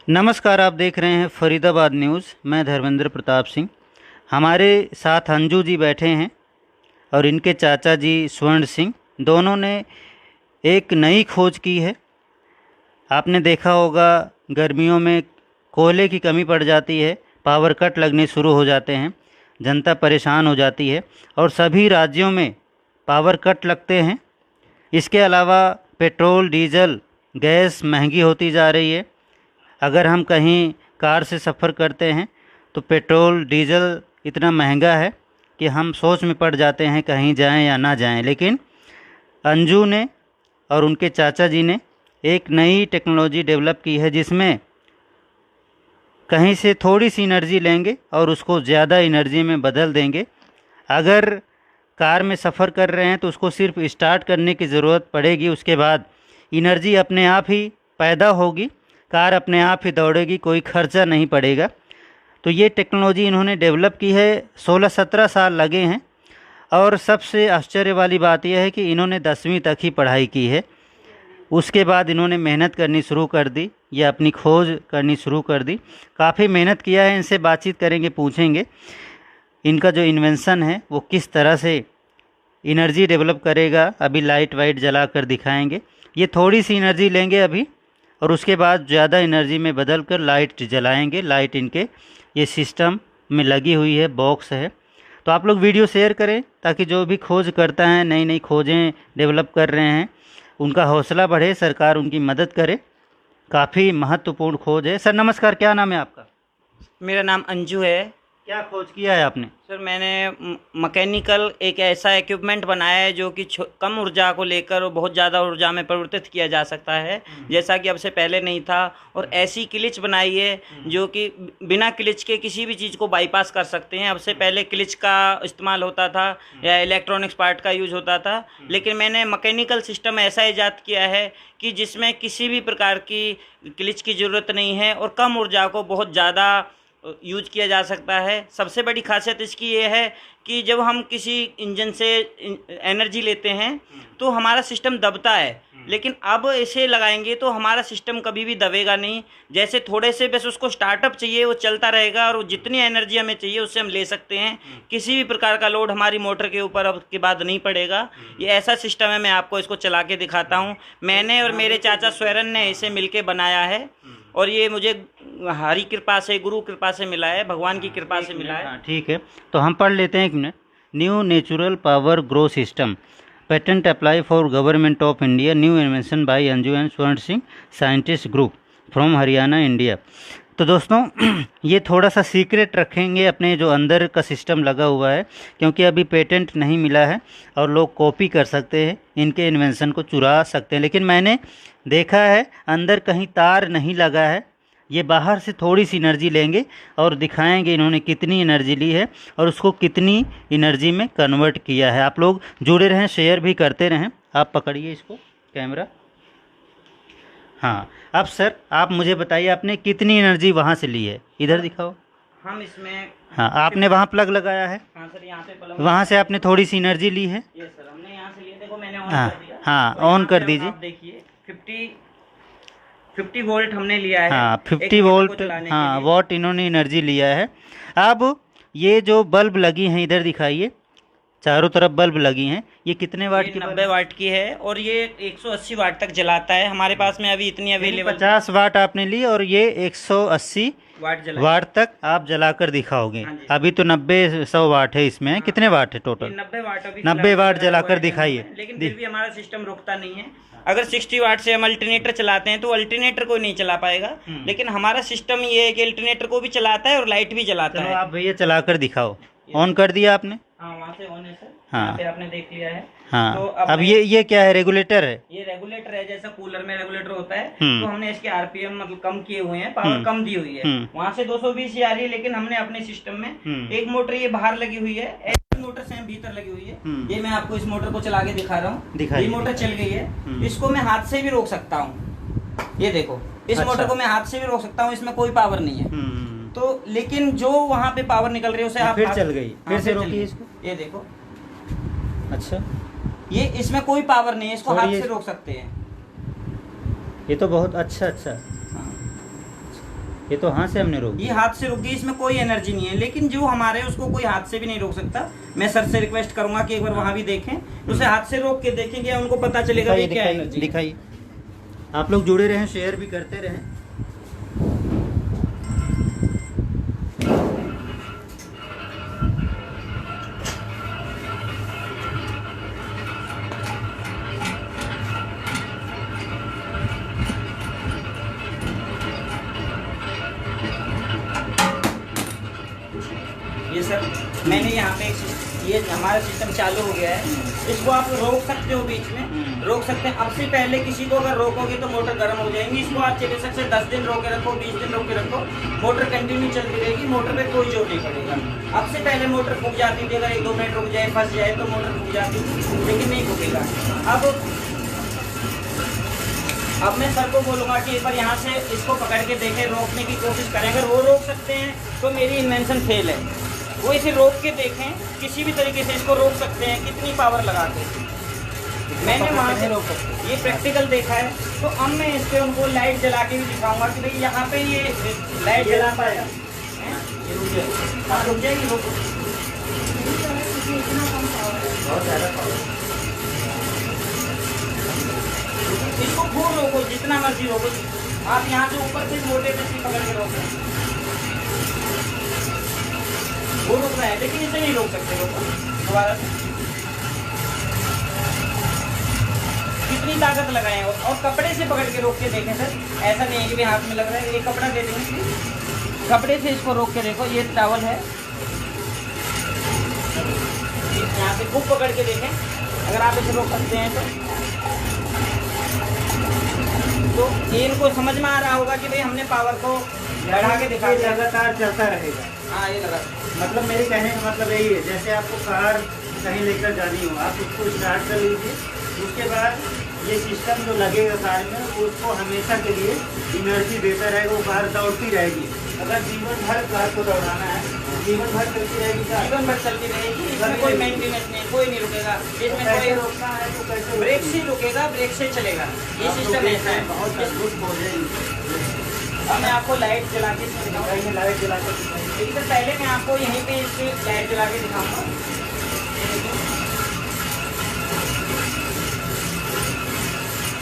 नमस्कार, आप देख रहे हैं फरीदाबाद न्यूज़। मैं धर्मेंद्र प्रताप सिंह। हमारे साथ अंजू जी बैठे हैं और इनके चाचा जी स्वर्ण सिंह। दोनों ने एक नई खोज की है। आपने देखा होगा गर्मियों में कोयले की कमी पड़ जाती है, पावर कट लगने शुरू हो जाते हैं, जनता परेशान हो जाती है और सभी राज्यों में पावर कट लगते हैं। इसके अलावा पेट्रोल, डीजल, गैस महंगी होती जा रही है। अगर हम कहीं कार से सफ़र करते हैं तो पेट्रोल डीजल इतना महंगा है कि हम सोच में पड़ जाते हैं कहीं जाएं या ना जाएं। लेकिन अंजू ने और उनके चाचा जी ने एक नई टेक्नोलॉजी डेवलप की है जिसमें कहीं से थोड़ी सी एनर्जी लेंगे और उसको ज़्यादा एनर्जी में बदल देंगे। अगर कार में सफ़र कर रहे हैं तो उसको सिर्फ स्टार्ट करने की ज़रूरत पड़ेगी, उसके बाद एनर्जी अपने आप ही पैदा होगी, कार अपने आप ही दौड़ेगी, कोई खर्चा नहीं पड़ेगा। तो ये टेक्नोलॉजी इन्होंने डेवलप की है, 16-17 साल लगे हैं। और सबसे आश्चर्य वाली बात यह है कि इन्होंने 10वीं तक ही पढ़ाई की है। उसके बाद इन्होंने मेहनत करनी शुरू कर दी, या अपनी खोज करनी शुरू कर दी। काफ़ी मेहनत किया है। इनसे बातचीत करेंगे, पूछेंगे इनका जो इन्वेंशन है वो किस तरह से एनर्जी डेवलप करेगा। अभी लाइट वाइट जला कर दिखाएँगे। ये थोड़ी सी एनर्जी लेंगे अभी और उसके बाद ज़्यादा एनर्जी में बदल कर लाइट जलाएंगे। लाइट इनके ये सिस्टम में लगी हुई है, बॉक्स है। तो आप लोग वीडियो शेयर करें ताकि जो भी खोज करता है, नई नई खोजें डेवलप कर रहे हैं, उनका हौसला बढ़े, सरकार उनकी मदद करे। काफ़ी महत्वपूर्ण खोज है। सर नमस्कार, क्या नाम है आपका? मेरा नाम अंजू है। क्या खोज किया है आपने? सर मैंने मैकेनिकल एक ऐसा इक्विपमेंट बनाया है जो कि कम ऊर्जा को लेकर और बहुत ज़्यादा ऊर्जा में परिवर्तित किया जा सकता है, जैसा कि अब से पहले नहीं था। और ऐसी क्लिच बनाई है जो कि बिना क्लिच के किसी भी चीज़ को बाईपास कर सकते हैं। अब से पहले क्लिच का इस्तेमाल होता था या इलेक्ट्रॉनिक्स पार्ट का यूज होता था, लेकिन मैंने मैकेनिकल सिस्टम ऐसा ईजाद किया है कि जिसमें किसी भी प्रकार की क्लिच की ज़रूरत नहीं है और कम ऊर्जा को बहुत ज़्यादा यूज किया जा सकता है। सबसे बड़ी खासियत इसकी ये है कि जब हम किसी इंजन से एनर्जी लेते हैं तो हमारा सिस्टम दबता है, लेकिन अब इसे लगाएंगे तो हमारा सिस्टम कभी भी दबेगा नहीं। जैसे थोड़े से बस उसको स्टार्टअप चाहिए, वो चलता रहेगा और जितनी एनर्जी हमें चाहिए उससे हम ले सकते हैं। किसी भी प्रकार का लोड हमारी मोटर के ऊपर अब के बाद नहीं पड़ेगा। ये ऐसा सिस्टम है, मैं आपको इसको चला के दिखाता हूँ। मैंने और मेरे चाचा स्वर्ण ने इसे मिलके बनाया है और ये मुझे हरी कृपा से, गुरु कृपा से मिला है, भगवान की कृपा से मिला है। ठीक है, तो हम पढ़ लेते हैं एक minute. New natural power grow system, patent apply for government of India, new invention by Anju and Swarn Singh scientist group from Haryana, India. तो दोस्तों ये थोड़ा सा सीक्रेट रखेंगे अपने जो अंदर का सिस्टम लगा हुआ है, क्योंकि अभी पेटेंट नहीं मिला है और लोग कॉपी कर सकते हैं, इनके इन्वेंशन को चुरा सकते हैं। लेकिन मैंने देखा है अंदर कहीं तार नहीं लगा है। ये बाहर से थोड़ी सी एनर्जी लेंगे और दिखाएंगे इन्होंने कितनी एनर्जी ली है और उसको कितनी एनर्जी में कन्वर्ट किया है। आप लोग जुड़े रहें, शेयर भी करते रहें। आप पकड़िए इसको, कैमरा। हाँ, अब सर आप मुझे बताइए आपने कितनी एनर्जी वहाँ से ली है, इधर दिखाओ। हम इसमें, हाँ, आपने वहाँ प्लग लगाया है। हाँ सर, यहाँ पे प्लग, वहाँ से आपने थोड़ी सी एनर्जी ली है। ये सर हमने यहाँ से लिया। देखो मैंने ऑन हाँ कर दिया। हाँ, और ऑन यहाँ कर पे दीजिए। आप देखिए 50 वोल्ट हमने लिया है। हाँ, 50 एक मोटर को वोल्ट, चलाने के हाँ, लिए। वॉट इन्होंने एनर्जी लिया है। अब ये जो बल्ब लगी हैं, इधर दिखाइए, चारों तरफ बल्ब लगी हैं, ये कितने वाट ये की? 90 वाट की है और ये 180 वाट तक जलाता है। हमारे पास में अभी इतनी अवेलेबल 50 वाट आपने ली और ये 180 वाट जला। वाट तक आप जलाकर दिखाओगे। हाँ जी। अभी तो 90-100 वाट है इसमें। कितने वाट है टोटल? 90 वाट अभी 90 वाट चला जलाकर हुआ है, दिखाइए। लेकिन फिर भी हमारा सिस्टम रुकता नहीं है। अगर 60 वाट से हम अल्टरनेटर चलाते हैं तो अल्टरनेटर को नहीं चला पाएगा, लेकिन हमारा सिस्टम ये है कि अल्टरनेटर को भी चलाता है और लाइट भी जलाता चलो है। आप भैया चलाकर दिखाओ। ऑन कर दिया आपने? हाँ, वहाँ से ऑन है सर। हाँ। यहाँ पे आपने देख लिया है। हाँ, तो अब ये क्या है? रेगुलेटर है? ये रेगुलेटर है, जैसा कूलर में रेगुलेटर होता है। हम्म। तो हमने इसके आरपीएम मतलब कम किए हुए हैं, पावर कम दी हुई है। वहाँ से 220 ही आ रही है, लेकिन हमने अपने सिस्टम में एक मोटर ये बाहर लगी हुई है, एक मोटर से भीतर लगी हुई है। ये मैं आपको इस मोटर को चला के दिखा रहा हूँ। ये मोटर चल गई है, इसको मैं हाथ से भी रोक सकता हूँ। ये देखो, इस मोटर को मैं हाथ से भी रोक सकता हूँ, इसमें कोई पावर नहीं है। तो लेकिन जो वहाँ पे पावर निकल रही है उसे आप फिर चल गई। फिर से रोकिए इसको। ये देखो, अच्छा, ये इसमें कोई पावर नहीं है, इसको और हाथ ये- से रोक सकते हैं। ये तो बहुत अच्छा। ये तो हाथ से हमने रोक ये हाथ से रोक दी, इसमें कोई एनर्जी नहीं है, लेकिन जो हमारे उसको कोई हाथ से भी नहीं रोक सकता। मैं सर से रिक्वेस्ट करूंगा कि एक बार वहां भी देखें, उसे हाथ से रोक के देखेंगे, उनको पता चलेगा कि क्या एनर्जी। दिखाइए, आप लोग जुड़े रहें, शेयर भी करते रहें। ये सर मैंने यहाँ पे ये हमारा सिस्टम चालू हो गया है, इसको आप रोक सकते हो, बीच में रोक सकते हैं। अब से पहले किसी को अगर रोकोगे तो मोटर गर्म हो जाएंगी। इसको आप चिकित्सक से 10 दिन रोके रखो, 20 दिन रोके रखो, मोटर कंटिन्यू चलती रहेगी, मोटर पे कोई जोर नहीं पड़ेगा। अब से पहले मोटर फूक जाती थी, अगर 1-2 मिनट रुक जाए, फंस जाए तो मोटर फूक जाती थी, लेकिन नहीं फूकेगा। अब मैं सर को बोलूँगा कि एक बार यहाँ से इसको पकड़ के देखें, रोकने की कोशिश करें। अगर वो रोक सकते हैं तो मेरी इन्वेंशन फेल है। वो इसे रोक के देखें, किसी भी तरीके से इसको रोक सकते हैं, कितनी पावर लगा के। मैंने वहाँ से रोक सकते, ये प्रैक्टिकल देखा है। तो अब मैं इस पर उनको लाइट जला के भी दिखाऊंगा कि भाई यहाँ पे ये लाइट जला पाएगा, रुक जाएगी, रोक बहुत ज़्यादा पावर। इसको खूब रोको, जितना मर्जी रोको। आप यहाँ से ऊपर से मोटे पे पकड़ के रोको, वो रुक रहा है, लेकिन इसे नहीं रोक सकते। रोको दोबारा से, कितनी ताकत लगाए और कपड़े से पकड़ के रोक के देखें सर। ऐसा नहीं है कि भाई हाथ में लग रहा है। ये कपड़ा दे देंगे, कपड़े से इसको रोक के देखो। ये टॉवल है, यहाँ से खूब पकड़ के देखें। अगर आप इसे रोक सकते हैं तो ये इनको समझ में आ रहा होगा कि भाई हमने पावर को बढ़ा के दिखा दिया। लगातार चलता रहेगा। हाँ, ये लगा, मतलब मेरे कहने का मतलब यही है, जैसे आपको कार कहीं लेकर जानी हो, आप उसको स्टार्ट कर लीजिए, उसके बाद ये सिस्टम जो लगेगा कार में, उसको हमेशा के लिए इनर्जी देता रहेगा, वो कार दौड़ती रहेगी। अगर जीवन भर कार को दौड़ाना है, जीवन भर चलती रहेगी, जीवन भर चलती रहेगी। इसमें कोई मेंटेनेंस नहीं, कोई नहीं रुकेगा। इसमें कोई रोकना है तो कैसे? ब्रेक से रुकेगा, ब्रेक से चलेगा। ये सिस्टम ऐसा है। बहुत मजबूत हो जाएगी। अब मैं आपको लाइट जला के दिखाऊंगा। लाइट जला कर लेकिन सर पहले मैं आपको यहीं पे इसकी लाइट जला के दिखाऊंगा।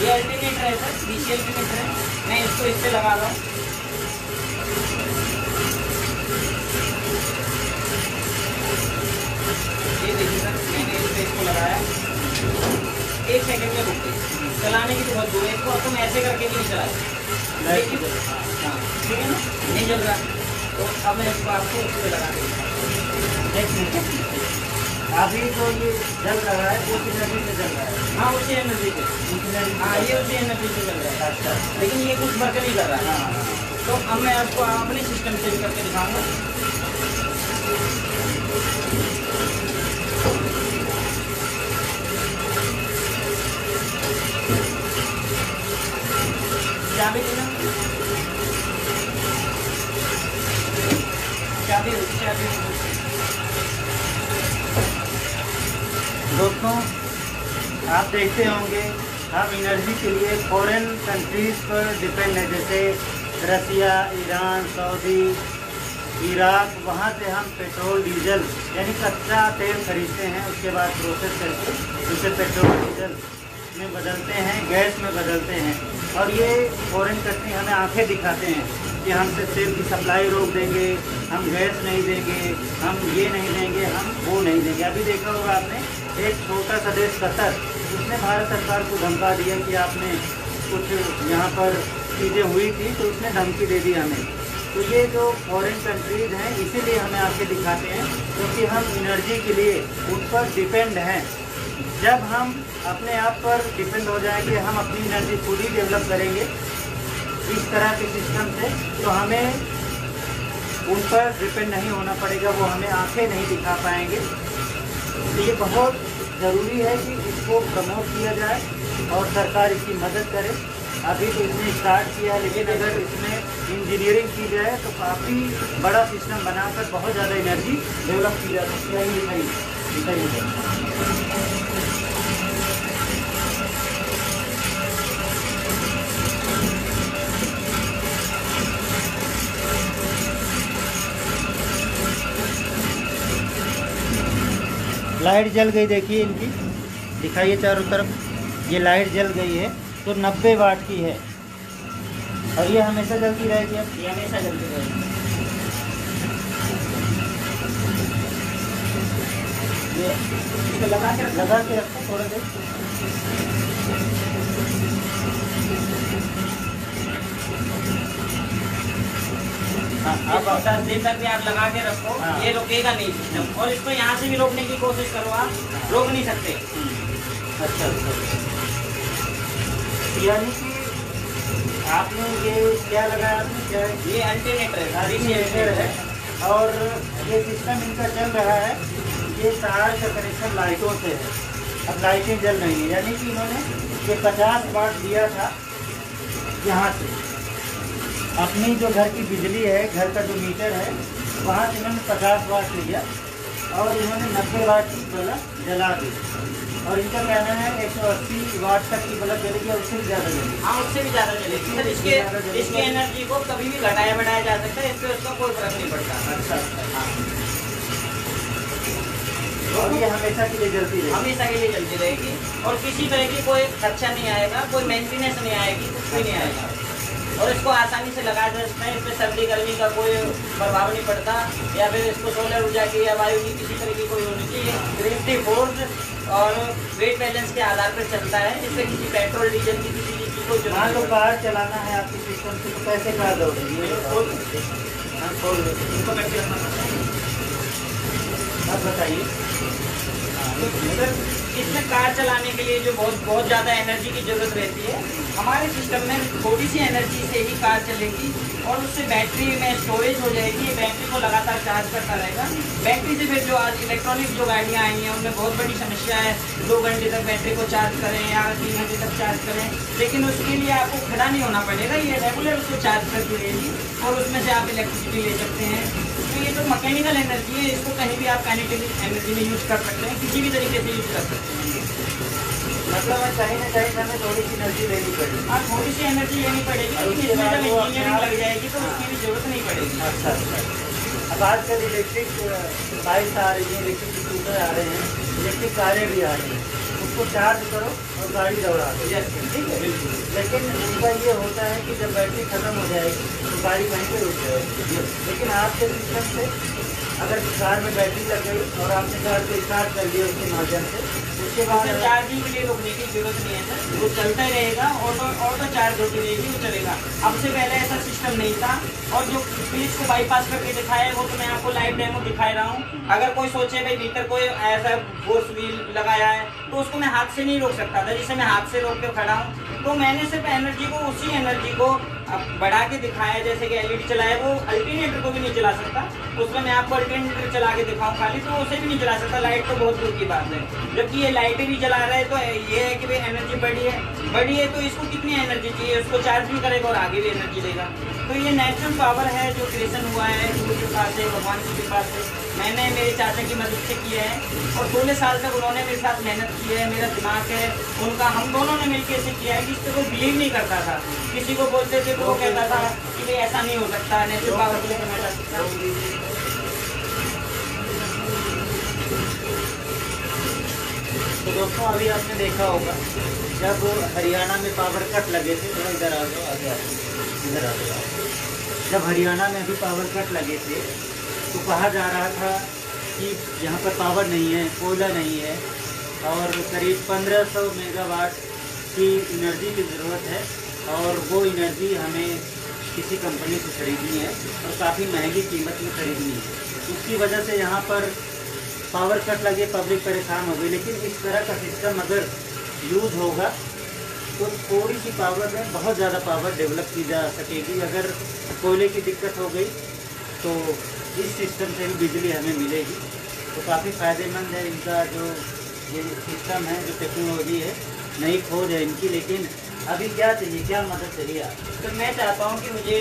ये अल्टरनेटर है सर, डीसी अल्टरनेटर है। मैं इसको इससे लगा रहा हूँ। ये देखिए सर, मैंने इस पे इसको लगाया, 1 सेकंड में रुक गई। चलाने की तो बहुत दूर है, इसको तुम ऐसे करके भी नहीं चला सकते। ठीक है ना, नहीं जल रहा। तो अब मैं इसको आपको उस पर लगा देंगे। अभी जो ये जल रहा है वो एनर्जी से जल रहा है। हाँ, उसी एनर्जी से। हाँ, ये उसी एनर्जी से चल रहा है। अच्छा, लेकिन ये कुछ वर्क नहीं कर रहा है। तो अब मैं आपको अपने सिस्टम से भी करके दिखाऊंगा। चाबी देना, चाबी दोस्तों आप देखते होंगे हम एनर्जी के लिए फॉरेन कंट्रीज़ पर डिपेंड है, जैसे रसिया, ईरान, सऊदी, इराक। वहाँ से हम पेट्रोल डीजल यानी कच्चा तेल खरीदते हैं, उसके बाद प्रोसेस करके उसे पेट्रोल डीजल में बदलते हैं, गैस में बदलते हैं। और ये फॉरेन कंट्री हमें आंखें दिखाते हैं कि हमसे तेल की सप्लाई रोक देंगे, हम गैस नहीं देंगे, हम ये नहीं देंगे, हम वो नहीं देंगे। अभी देखा होगा आपने, एक छोटा सा देश कतर, उसने भारत सरकार को धमका दिया कि आपने कुछ यहाँ पर चीज़ें हुई थी तो उसने धमकी दे दी हमें। तो ये जो फॉरेन कंट्रीज़ हैं इसीलिए हमें आके दिखाते हैं क्योंकि हम एनर्जी के लिए उन पर डिपेंड हैं। जब हम अपने आप पर डिपेंड हो जाएंगे, हम अपनी एनर्जी खुद ही डेवलप करेंगे इस तरह के सिस्टम से, तो हमें उन पर डिपेंड नहीं होना पड़ेगा, वो हमें आंखें नहीं दिखा पाएंगे। तो ये बहुत ज़रूरी है कि इसको प्रमोट किया जाए और सरकार इसकी मदद करे। अभी तो इसने स्टार्ट किया है, लेकिन अगर इसमें इंजीनियरिंग की जाए तो काफ़ी बड़ा सिस्टम बनाकर बहुत ज़्यादा एनर्जी डेवलप की जा सकती है। लाइट जल गई, देखिए इनकी, दिखाइए चारों तरफ, ये लाइट जल गई है तो 90 वाट की है और ये हमेशा जलती रहेगी। अब ये हमेशा जलती रहेगी। ये इसको लगा के रखो थोड़ा देर। हाँ, आप 10 दिन तक भी आप लगा के रखो, हाँ। ये रुकेगा नहीं सिस्टम। और इसको यहाँ से भी रोकने की कोशिश करो, आप रोक नहीं सकते। अच्छा अच्छा, यानी कि आपने ये क्या लगाया, आपने क्या है? ये अल्टरनेटर है, अल्टरनेटर है और ये सिस्टम इनका चल रहा है, ये तार का कनेक्शन लाइटों से है। अब लाइटें जल रही हैं, यानी कि इन्होंने ये 50 वाट दिया था यहाँ से, अपनी जो घर की बिजली है, घर का जो मीटर है, वहाँ से इन्होंने 50 वाट लिया और इन्होंने 90 वाट की बल्ब जला दी और इनका कहना है 180 वाट तक की बल्ब जलेगी और उससे भी ज़्यादा जलेगी। हाँ, उससे भी ज़्यादा चलेगी सर। इसके एनर्जी को कभी भी घटाया बढ़ाया जा सकता है, इससे उसका कोई फर्क नहीं पड़ता। अच्छा हाँ, और ये हमेशा के लिए जलती रहेगी। हमेशा के लिए चलती रहेगी और किसी तरह की कोई खर्चा नहीं आएगा, कोई मेंटेनेंस नहीं आएगी, कुछ भी नहीं आएगा। और इसको आसानी से लगाया जा सकता है, इसमें सर्दी गर्मी का कोई प्रभाव नहीं पड़ता, या फिर इसको सोलर ऊर्जा की या वायु की किसी तरह की कोई होनी चाहिए। ग्रेविटी फोर्स और वेट बैलेंस के आधार पर चलता है, इसमें किसी पेट्रोल डीजल की किसी चीज़ की कोई मान लो जरूरत कार चलाना है आपके सिस्टम से, तो कैसे कार दौड़ेगी? इसको कैसे रखना पड़ता है? आप बताइए। सर, इसमें कार चलाने के लिए जो बहुत ज़्यादा एनर्जी की ज़रूरत रहती है, हमारे सिस्टम में थोड़ी सी एनर्जी से ही कार चलेगी और उससे बैटरी में स्टोरेज हो जाएगी। ये बैटरी को लगातार चार्ज करता रहेगा। बैटरी से फिर जो आज इलेक्ट्रॉनिक जो गाड़ियाँ आई हैं, उनमें बहुत बड़ी समस्या है, 2 घंटे तक बैटरी को चार्ज करें या 3 घंटे तक चार्ज करें, लेकिन उसके लिए आपको खड़ा नहीं होना पड़ेगा। ये रेगुलर उसको चार्ज करती रहेगी और उसमें से आप इलेक्ट्रिसिटी ले सकते हैं। तो ये तो मैकेनिकल एनर्जी है, इसको कहीं भी आप काइनेटिक एनर्जी में यूज़ कर सकते हैं, किसी भी तरीके से यूज़ कर सकते हैं। मतलब कहीं ना कहीं हमें थोड़ी सी एनर्जी लेनी पड़ेगी। हाँ, थोड़ी सी एनर्जी लेनी पड़ेगी, लेकिन इसमें जब इंजीनियरिंग लग जाएगी तो उसकी भी जरूरत नहीं पड़ेगी। अच्छा अच्छा, अब आजकल इलेक्ट्रिक बाइक्स आ रही हैं, इलेक्ट्रिक स्कूटर आ रहे हैं, इलेक्ट्रिक कारें भी आ रही हैं, उसको चार्ज करो और गाड़ी दौड़ा दो, ठीक है। लेकिन उनका ये होता है कि जब बैटरी खत्म हो जाएगी तो गाड़ी वहीं पर रुक जाएगी। लेकिन आपके सिस्टम से अगर कार में बैटरी लग गई और आपने कार को स्टार्ट कर दिया उसके माध्यम से, उसके बाद चार्जिंग के लिए रोकने की जरूरत नहीं है सर, वो चलता ही रहेगा, ऑटो चार्ज होती रहेगी, वो चलेगा। अब से पहले ऐसा सिस्टम नहीं था और जो स्विच को बाईपास करके दिखाया है वो तो मैं आपको लाइव डेमो दिखा रहा हूँ। अगर कोई सोचे भाई भीतर कोई ऐसा फोर्स व्हील लगाया है तो उसको मैं हाथ से नहीं रोक सकता था, जिसे मैं हाथ से रोक के खड़ा हूँ। तो मैंने सिर्फ एनर्जी को, उसी एनर्जी को बढ़ा के दिखाया, जैसे कि एलईडी चलाया, वो अल्टरनेटर को भी नहीं चला सकता, उसमें मैं आपको अल्टरनेटर चला के दिखाऊं खाली तो उसे भी नहीं चला सकता, लाइट तो बहुत दूर की बात है। जबकि ये लाइटें भी जला रहा है तो ये है कि भाई एनर्जी बढ़ी है तो इसको कितनी एनर्जी चाहिए, उसको चार्ज भी करेगा और आगे भी एनर्जी देगा। तो ये नेचुरल पावर है जो क्रिएशन हुआ है गुरु के पास से, भगवान की कृपा से। मैंने मेरे चाचा की मदद से किया है और 16 साल तक उन्होंने मेरे साथ मेहनत की है, मेरा दिमाग है उनका, हम दोनों ने मिलकर इसे किया है। कि इस पर कोई बिलीव नहीं करता था, किसी को बोलते थे तो वो कहता था कि भाई ऐसा नहीं हो सकता, नेचुरल पावर को लेकर मैं जा सकता हूँ। तो दोस्तों अभी आपने देखा होगा जब हरियाणा में पावर कट लगे थे, थोड़ा इधर आ जाओ, आगे इधर आ जाओ। जब हरियाणा में भी पावर कट लगे थे तो कहा जा रहा था कि यहाँ पर पावर नहीं है, कोयला नहीं है और करीब 1500 मेगावाट की एनर्जी की ज़रूरत है और वो एनर्जी हमें किसी कंपनी से खरीदनी है और काफ़ी महंगी कीमत में खरीदनी है। उसकी वजह से यहाँ पर पावर कट लगे, पब्लिक परेशान हो गई। लेकिन इस तरह का सिस्टम अगर यूज़ होगा तो थोड़ी सी पावर में बहुत ज़्यादा पावर डेवलप की जा सकेगी। अगर कोयले की दिक्कत हो गई तो इस सिस्टम से भी बिजली हमें मिलेगी, तो काफ़ी फ़ायदेमंद है इनका जो ये सिस्टम है, जो टेक्नोलॉजी है, नई खोज है इनकी। लेकिन अभी क्या चाहिए, क्या मदद चाहिए आप? तो मैं चाहता हूँ कि मुझे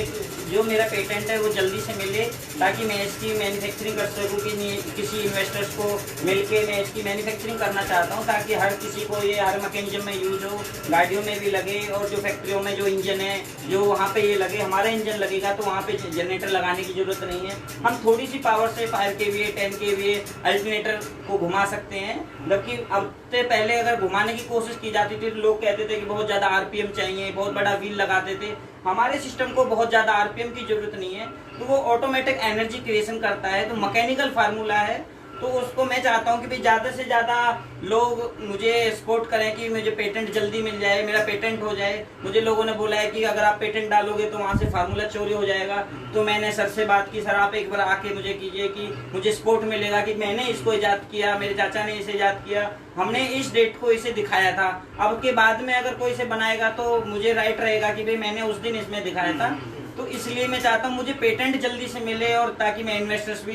जो मेरा पेटेंट है वो जल्दी से मिले, ताकि मैं इसकी मैन्युफैक्चरिंग कर सकूँ कि किसी इन्वेस्टर्स को मिलके मैं इसकी मैन्युफैक्चरिंग करना चाहता हूँ, ताकि हर किसी को ये हर मैकेनिज्म में यूज हो, गाड़ियों में भी लगे, और जो फैक्ट्रियों में जो इंजन है जो वहाँ पे ये लगे, हमारा इंजन लगेगा तो वहाँ पे जनरेटर लगाने की ज़रूरत नहीं है। हम थोड़ी सी पावर से 5 kVA 10 kVA अल्टरनेटर को घुमा सकते हैं, जबकि अब से पहले अगर घुमाने की कोशिश की जाती थी तो लोग कहते थे कि बहुत ज़्यादा RPM चाहिए, बहुत बड़ा व्हील लगाते थे। हमारे सिस्टम को बहुत ज़्यादा RPM की ज़रूरत नहीं है, तो वो ऑटोमेटिक एनर्जी क्रिएशन करता है, तो मैकेनिकल फार्मूला है। तो उसको मैं चाहता हूँ कि भाई ज़्यादा से ज़्यादा लोग मुझे सपोर्ट करें कि मुझे पेटेंट जल्दी मिल जाए, मेरा पेटेंट हो जाए। मुझे लोगों ने बोला है कि अगर आप पेटेंट डालोगे तो वहाँ से फार्मूला चोरी हो जाएगा। तो मैंने सर से बात की, सर आप एक बार आके मुझे कीजिए कि मुझे सपोर्ट मिलेगा कि मैंने इसको ईजाद किया, मेरे चाचा ने इसे ईजाद किया, हमने इस डेट को इसे दिखाया था। अब के बाद में अगर कोई इसे बनाएगा तो मुझे राइट रहेगा कि भाई मैंने उस दिन इसमें दिखाया था। तो इसलिए मैं चाहता हूँ मुझे पेटेंट जल्दी से मिले, और ताकि मैं इन्वेस्टर्स भी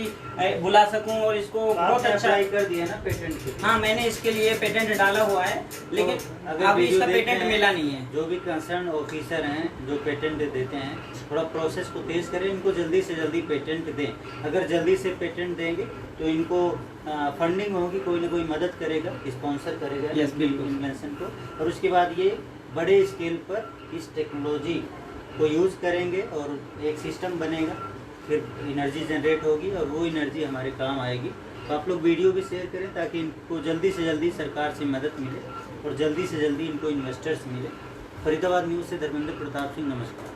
बुला सकूं, और इसको बहुत अच्छा अप्लाई कर दिया ना पेटेंट के लिए? हाँ, मैंने इसके लिए पेटेंट डाला हुआ है, लेकिन अगर अभी इसका वीडियो पेटेंट देखें, मिला नहीं है। जो भी कंसर्न ऑफिसर हैं जो पेटेंट देते हैं, थोड़ा प्रोसेस को तेज करें, इनको जल्दी से जल्दी पेटेंट दें। अगर जल्दी से पेटेंट देंगे तो इनको फंडिंग होगी, कोई ना कोई मदद करेगा, स्पॉन्सर करेगा इन्वेंशन को, और उसके बाद ये बड़े स्केल पर इस टेक्नोलॉजी को यूज़ करेंगे और एक सिस्टम बनेगा, फिर एनर्जी जनरेट होगी और वो एनर्जी हमारे काम आएगी। तो आप लोग वीडियो भी शेयर करें ताकि इनको जल्दी से जल्दी सरकार से मदद मिले और जल्दी से जल्दी इनको इन्वेस्टर्स मिले। फरीदाबाद न्यूज़ से धर्मेंद्र प्रताप सिंह, नमस्कार।